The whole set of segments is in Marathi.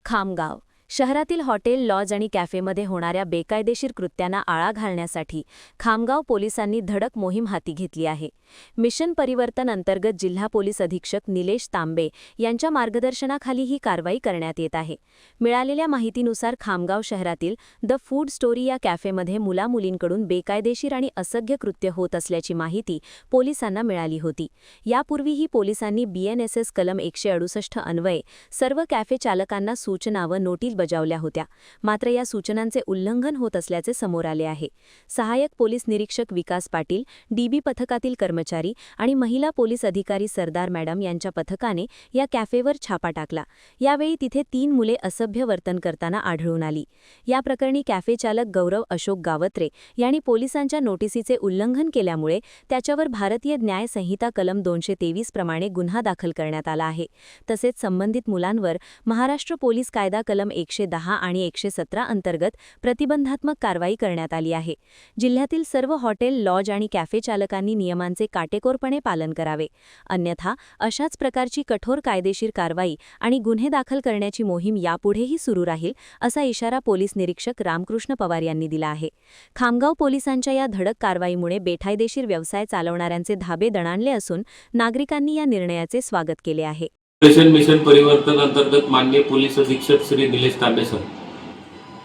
खामगाव शहरातील हॉटेल, लॉज आणि कॅफेमध्ये होणाऱ्या बेकायदेशीर कृत्यांना आळा घालण्यासाठी खामगाव पोलिसांनी धडक मोहीम हाती घेतली आहे. मिशन परिवर्तन अंतर्गत जिल्हा पोलीस अधीक्षक निलेश तांबे यांच्या मार्गदर्शनाखाली ही कारवाई करण्यात येत आहे. मिळालेल्या माहितीनुसार खामगाव शहरातील द फूड स्टोरी या कॅफेमध्ये मुलामुलींकडून बेकायदेशीर आणि असभ्य कृत्य होत असल्याची माहिती पोलिसांना मिळाली होती. यापूर्वीही पोलिसांनी BNSS कलम 168 अन्वये सर्व कॅफे चालकांना सूचना व नोटीस बजावल्या होत्या. मात्र या सूचनांचे उल्लंघन होत असल्याचे समोर आले आहे. सहाय्यक पोलीस निरीक्षक विकास पाटील, DB पथकातील कर्मचारी आणि महिला पोलीस अधिकारी सरदार मॅडम यांच्या पथकाने या कॅफेवर छापा टाकला. यावेळी तिथे 3 मुले असभ्य वर्तन करताना आढळून आली. या प्रकरणी कॅफे चालक गौरव अशोक गावत्रे यांनी पोलिसांच्या नोटीसीचे उल्लंघन केल्यामुळे त्याच्यावर भारतीय न्याय संहिता कलम 223 प्रमाणे गुन्हा दाखल करण्यात आला आहे. तसेच संबंधित मुलांवर महाराष्ट्र पोलीस कायदा कलम 110 आणि 117 अंतर्गत प्रतिबंधात्मक कारवाई करण्यात आली आहे. जिल्ह्यातील सर्व हॉटेल, लॉज आणि कॅफे चालकांनी नियमांचे काटेकोरपणे पालन करावे, अन्यथा अशाच प्रकारची कठोर कायदेशीर कारवाई आणि गुन्हे दाखल करण्याची मोहीम यापुढेही सुरू राहील, असा इशारा पोलीस निरीक्षक रामकृष्ण पवार यांनी दिला आहे. खामगाव पोलिसांच्या या धडक कारवाईमुळे बेकायदेशीर व्यवसाय चालवणाऱ्यांचे धाबे दणाणले असून नागरिकांनी या निर्णयाचे स्वागत केले आहे. मिशन परिवर्तन अंतर्गत माननीय पोलीस अधीक्षक श्री निलेश तांबे सर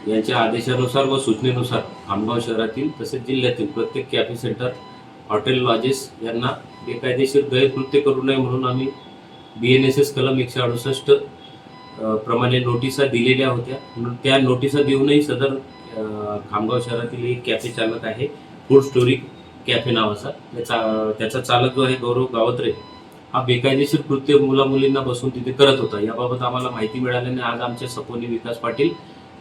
यांच्या आदेशानुसार व सूचनेनुसार खामगाव शहरातील तसेच जिल्ह्यातील प्रत्येक कॅफे सेंटर, हॉटेल, लॉजेस यांना बेकायदेशीर गैरकृत्य करू नये म्हणून आम्ही BNSS कलम 168 प्रमाणे नोटिसा दिलेल्या होत्या. त्या नोटिसा देऊनही सदर खामगाव शहरातील एक कॅफे चालक आहे, फूड स्टोरी कॅफे नावाचा, त्याचा चालक जो आहे गौरव गावत्रे, हा बेकायदेशीर कृत्य मुलामुलींना बसून तिथे करत होता. याबाबत आम्हाला माहिती मिळाल्याने आज आमच्या सपोनी विकास पाटील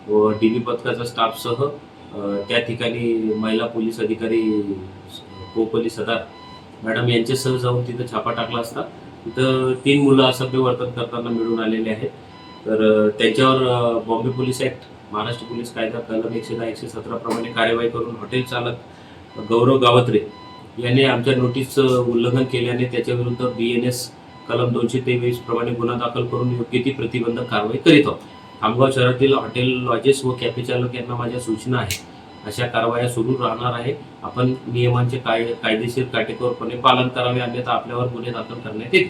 व DB पथकाचा स्टाफसह त्या ठिकाणी महिला पोलीस अधिकारी पोलीस सरदार मॅडम यांच्यासह जाऊन तिथं छापा टाकला असता तिथं 3 मुलं असभ्य वर्तन करताना मिळून आलेले आहेत. तर त्यांच्यावर Bombay police act, Maharashtra police कायदा कलम 110, 117 प्रमाणे कार्यवाही करून हॉटेल चालक गौरव गावत्रे यांनी आमच्या नोटीसचं उल्लंघन केल्याने त्याच्याविरुद्ध BNS कलम 223 प्रमाणे गुन्हा दाखल करून योग्य ती प्रतिबंधक कारवाई करीत आहोत. खामगाव शहरातील हॉटेल, लॉजेस व कॅफे चालक यांना माझ्या सूचना आहे, अशा कारवाया सुरू राहणार आहे. आपण नियमांचे कायदेशीर काटेकोरपणे पालन करावे, अन्यथा आपल्यावर गुन्हे दाखल करण्यात येतील.